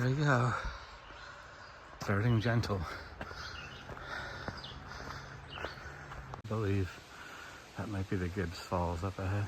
Here we go. Starting gentle. I believe that might be the Gibbs Falls up ahead.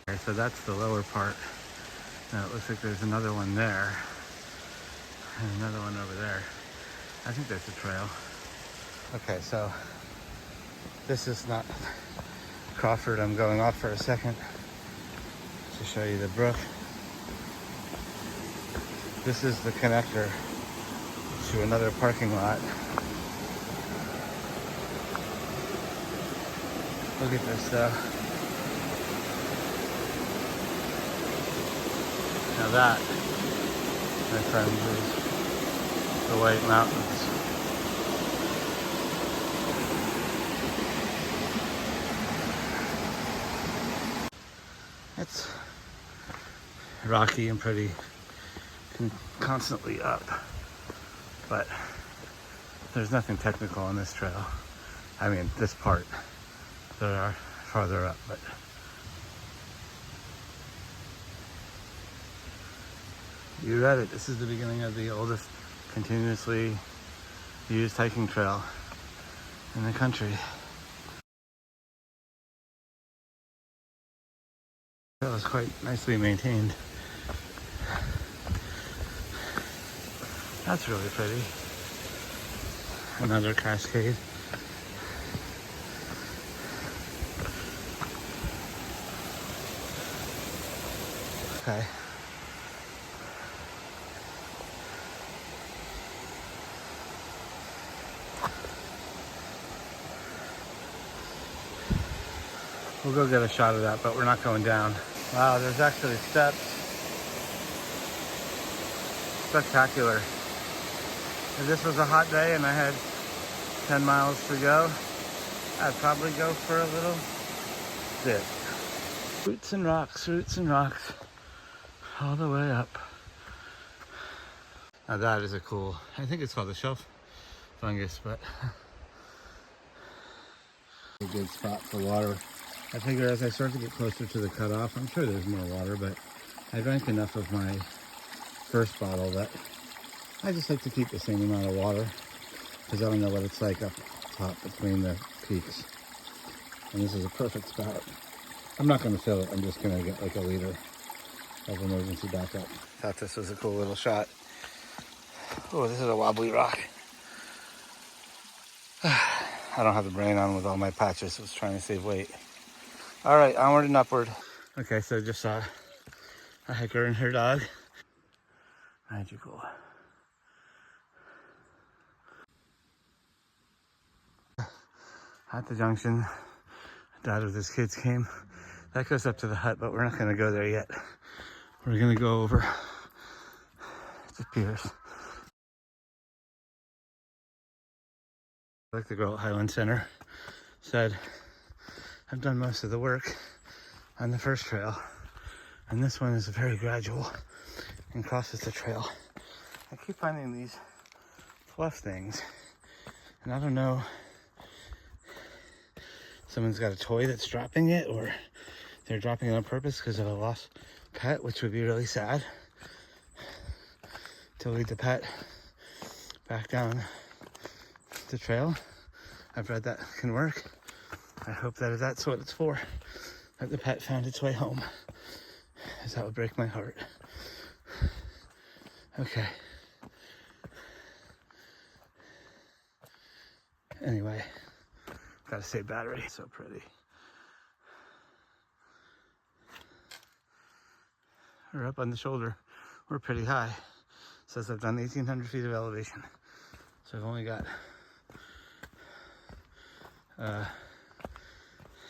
Okay, so that's the lower part. Now it looks like there's another one there. And another one over there. I think that's a trail. Okay, so this is not Crawford. I'm going off for a second to show you the brook. This is the connector to another parking lot. Look at this though. Now that, my friends, is the White Mountains. It's rocky and pretty, constantly up, but there's nothing technical on this trail. I mean, this part. There are farther up, but you read it. This is the beginning of the oldest continuously used hiking trail in the country. The trail is quite nicely maintained. That's really pretty. Another cascade. Okay. We'll go get a shot of that, but we're not going down. Wow, there's actually steps. Spectacular. If this was a hot day and I had 10 miles to go, I'd probably go for a little dip. Roots and rocks, all the way up. Now that is a cool, I think it's called a shelf fungus, but a good spot for water. I figure as I start to get closer to the cutoff, I'm sure there's more water, but I drank enough of my first bottle that I just like to keep the same amount of water because I don't know what it's like up top between the peaks. And this is a perfect spot. I'm not going to fill it. I'm just going to get like a liter of emergency backup. Thought this was a cool little shot. Oh, this is a wobbly rock. I don't have the brain on with all my patches, so I was trying to save weight. All right, onward and upward. Okay, so just saw a hiker and her dog. Magical. At the junction, Dad with his kids came. That goes up to the hut, but we're not going to go there yet. We're going to go over to Pierce. Like the girl at Highland Center said, I've done most of the work on the first trail, and this one is very gradual and crosses the trail. I keep finding these fluff things, and I don't know, someone's got a toy that's dropping it, or they're dropping it on purpose because of a lost pet, which would be really sad, to lead the pet back down the trail. I've read that can work. I hope that if that's what it's for, that the pet found its way home, because that would break my heart. Okay. Anyway, gotta save battery. So pretty. We're up on the shoulder. We're pretty high. It says I've done 1,800 feet of elevation. So I've only got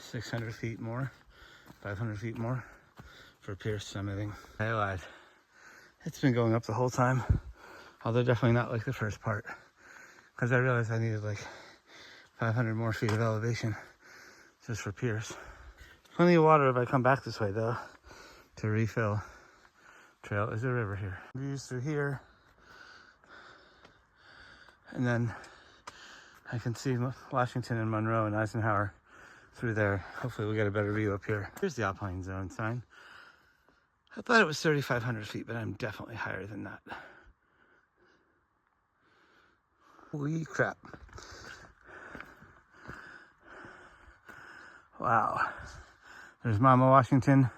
600 feet more, 500 feet more for Pierce summiting. I lied. It's been going up the whole time, although definitely not like the first part, because I realized I needed like 500 more feet of elevation just for Pierce. Plenty of water if I come back this way though, to refill. Trail is a river here. Views through here, and then I can see Washington and Monroe and Eisenhower through there. Hopefully we'll get a better view up here. Here's the Alpine Zone sign. I thought it was 3,500 feet, but I'm definitely higher than that. Holy crap. Wow. There's Mama Washington.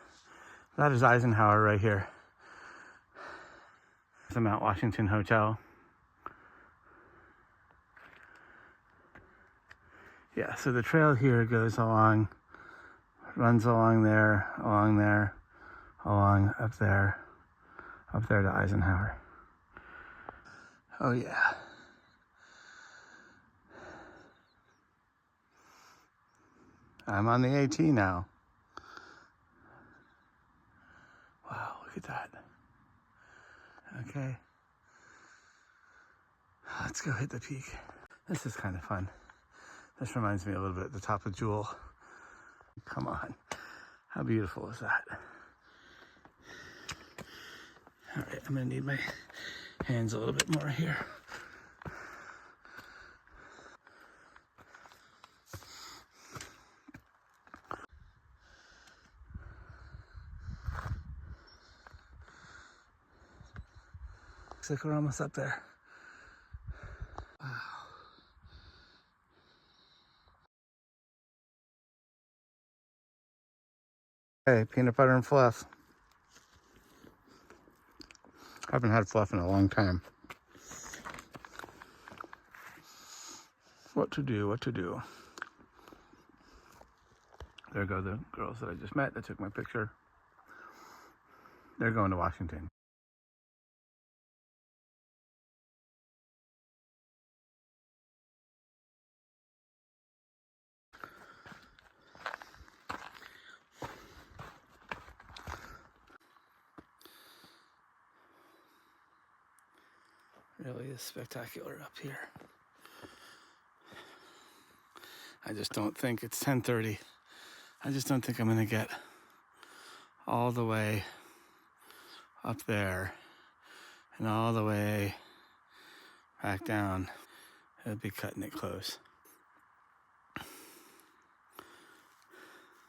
That is Eisenhower right here. The Mount Washington Hotel. Yeah, so the trail here goes along, runs along there, along up there to Eisenhower. Oh yeah. I'm on the AT now. Wow, look at that. Okay. Let's go hit the peak. This is kind of fun. This reminds me a little bit of the top of Jewel. Come on. How beautiful is that? All right, I'm gonna need my hands a little bit more here. Looks like we're almost up there. Wow. Hey, peanut butter and fluff. I haven't had fluff in a long time. What to do, what to do. There go the girls that I just met that took my picture. They're going to Washington. Really is spectacular up here. I just don't think it's 10:30. I just don't think I'm gonna get all the way up there and all the way back down. It'd be cutting it close.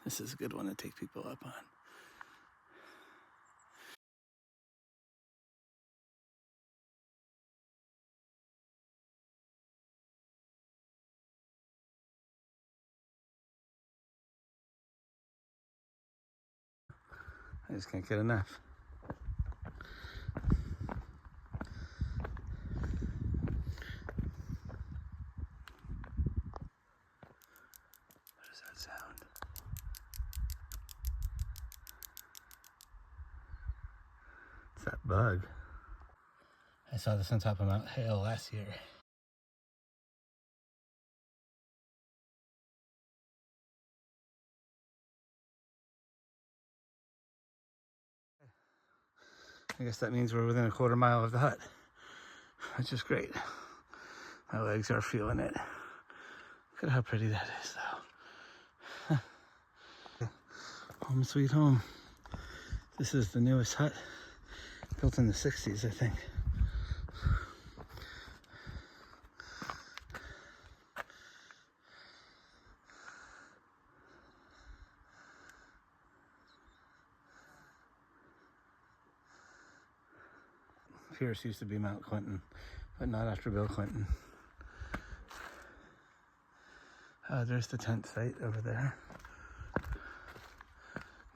This is a good one to take people up on. I just can't get enough. What does that sound? It's that bug. I saw this on top of Mount Hale last year. I guess that means we're within a quarter mile of the hut, which is great. My legs are feeling it. Look at how pretty that is, though. Home sweet home. This is the newest hut, built in the 60s, I think. Pierce used to be Mount Clinton, but not after Bill Clinton. There's the tent site over there.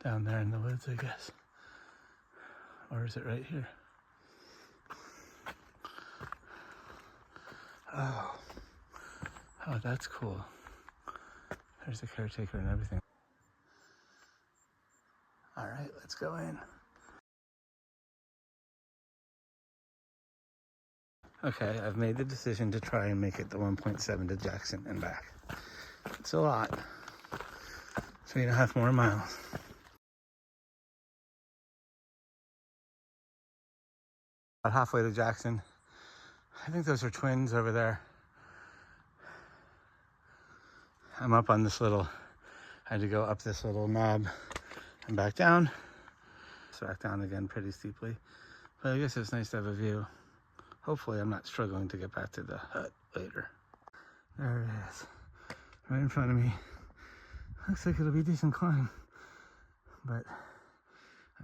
Down there in the woods, I guess. Or is it right here? Oh, that's cool. There's the caretaker and everything. All right, let's go in. Okay, I've made the decision to try and make it the 1.7 to Jackson and back. It's a lot. 3.5 more miles. About halfway to Jackson. I think those are twins over there. I'm up on this little, I had to go up this little knob and back down. So back down again pretty steeply. But I guess it's nice to have a view. Hopefully I'm not struggling to get back to the hut later. There it is. Right in front of me. Looks like it'll be a decent climb. But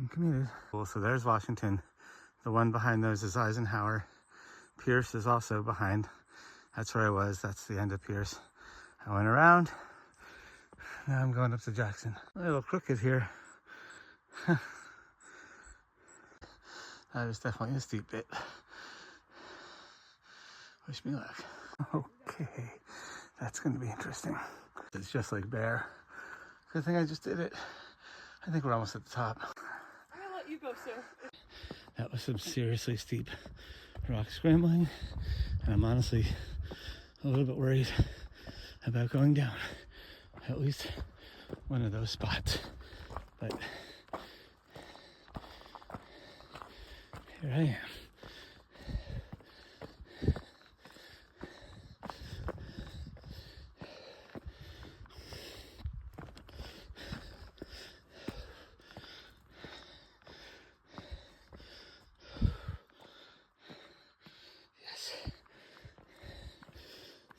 I'm commuted. Cool, so there's Washington. The one behind those is Eisenhower. Pierce is also behind. That's where I was. That's the end of Pierce. I went around. Now I'm going up to Jackson. A little crooked here. That is definitely a steep bit. Wish me luck. Okay, that's going to be interesting. It's just like Bear. Good thing I just did it. I think we're almost at the top. I'm gonna let you go, sir. That was some seriously steep rock scrambling, and I'm honestly a little bit worried about going down at least one of those spots. But here I am.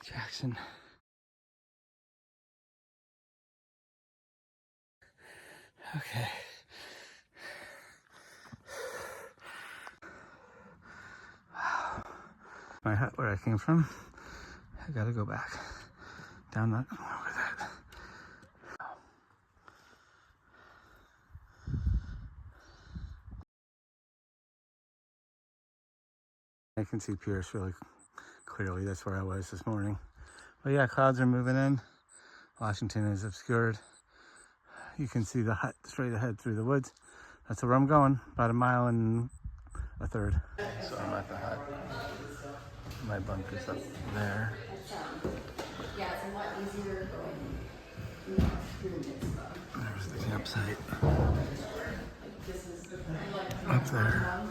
Jackson. Okay. Wow. My hut where I came from. I gotta go back. Down that over that. I can see Pierce really clearly. That's where I was this morning. But yeah, clouds are moving in. Washington is obscured. You can see the hut straight ahead through the woods. That's where I'm going, about 1.33 miles. So I'm at the hut. My bunker's up there. Yeah, it's a lot easier going through the Mizpah. There's the campsite. Up there.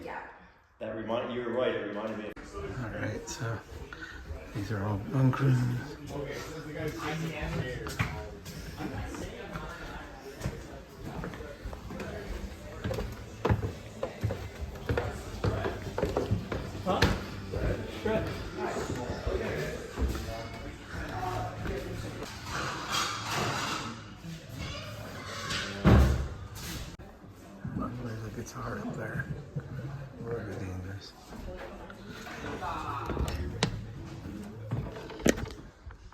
Yeah. You were right, it reminded me of. Alright, so these are all bunkers. There's a guitar up there. Really dangerous.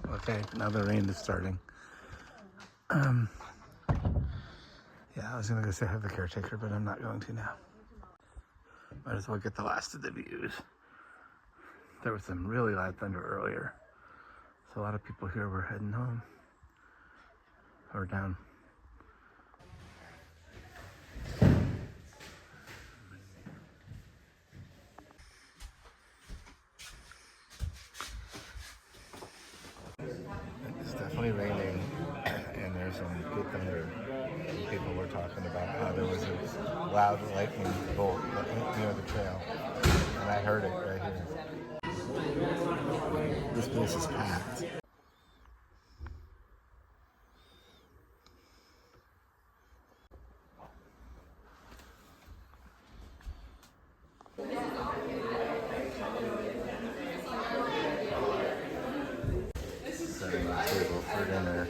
Okay, now the rain is starting. Yeah, I was gonna go say hi to the caretaker, but I'm not going to now. Might as well get the last of the views. There was some really loud thunder earlier, so a lot of people here were heading home or down. It's definitely raining, and there's some good thunder. And people were talking about how there was a loud lightning bolt near the trail, and I heard it right here. This place is packed. Setting the table for dinner.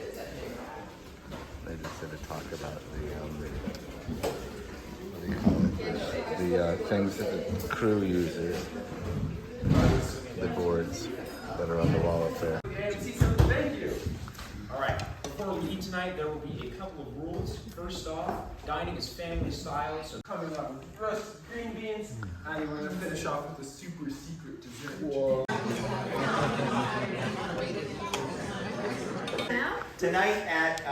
They just did a talk about the what do you call it? The things that the crew uses, the boards that are on the wall up there. Thank you. All right. Before we eat tonight, there will be a couple of rules. First off, dining is family style, so coming up with roasted green beans, and we're gonna finish off with a super secret dessert. Whoa. Tonight at,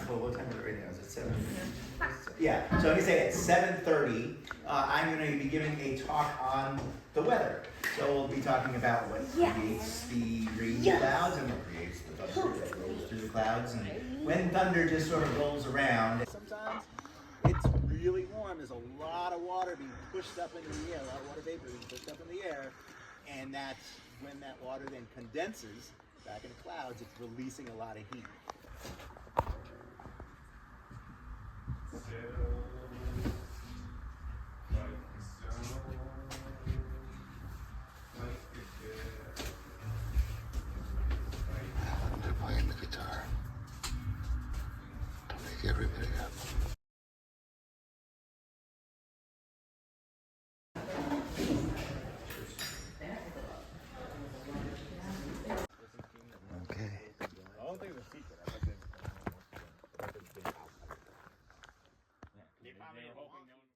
well, what time is it right now? Is it 7? Yeah, so I'm gonna say at 7:30, I'm gonna be giving a talk on the weather. So we'll be talking about what creates the rain clouds and what creates the thunder that rolls through the clouds. And when thunder just sort of rolls around, sometimes it's really warm. There's a lot of water being pushed up into the air, a lot of water vapor being pushed up in the air. And that's when that water then condenses back in the clouds, it's releasing a lot of heat. They're playing the guitar to wake everybody up.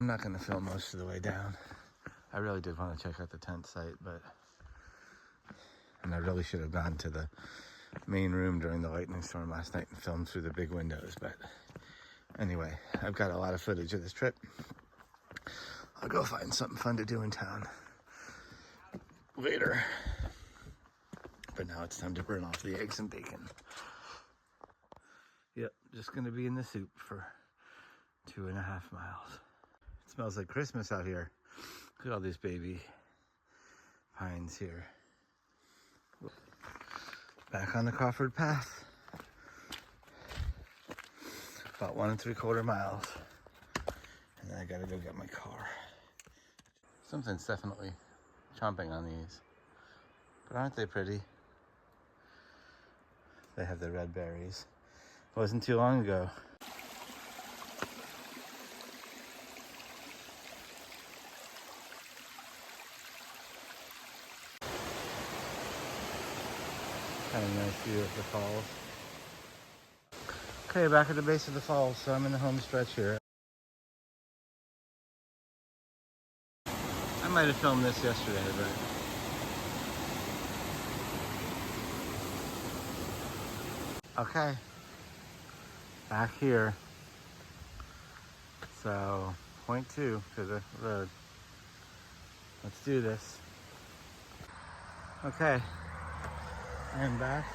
I'm not going to film most of the way down. I really did want to check out the tent site, and I really should have gone to the main room during the lightning storm last night and filmed through the big windows. But anyway, I've got a lot of footage of this trip. I'll go find something fun to do in town later. But now it's time to burn off the eggs and bacon. Yep, just gonna be in the soup for 2.5 miles. It smells like Christmas out here. Look at all these baby pines here. Back on the Crawford Path. About 1 3/4 miles. And then I gotta go get my car. Something's definitely chomping on these. But aren't they pretty? They have the red berries. It wasn't too long ago. Kind of nice view of the falls. Okay, back at the base of the falls, so I'm in the home stretch here. I might have filmed this yesterday, but... Okay. Back here. So, point 2 to the road. Let's do this. Okay. I am back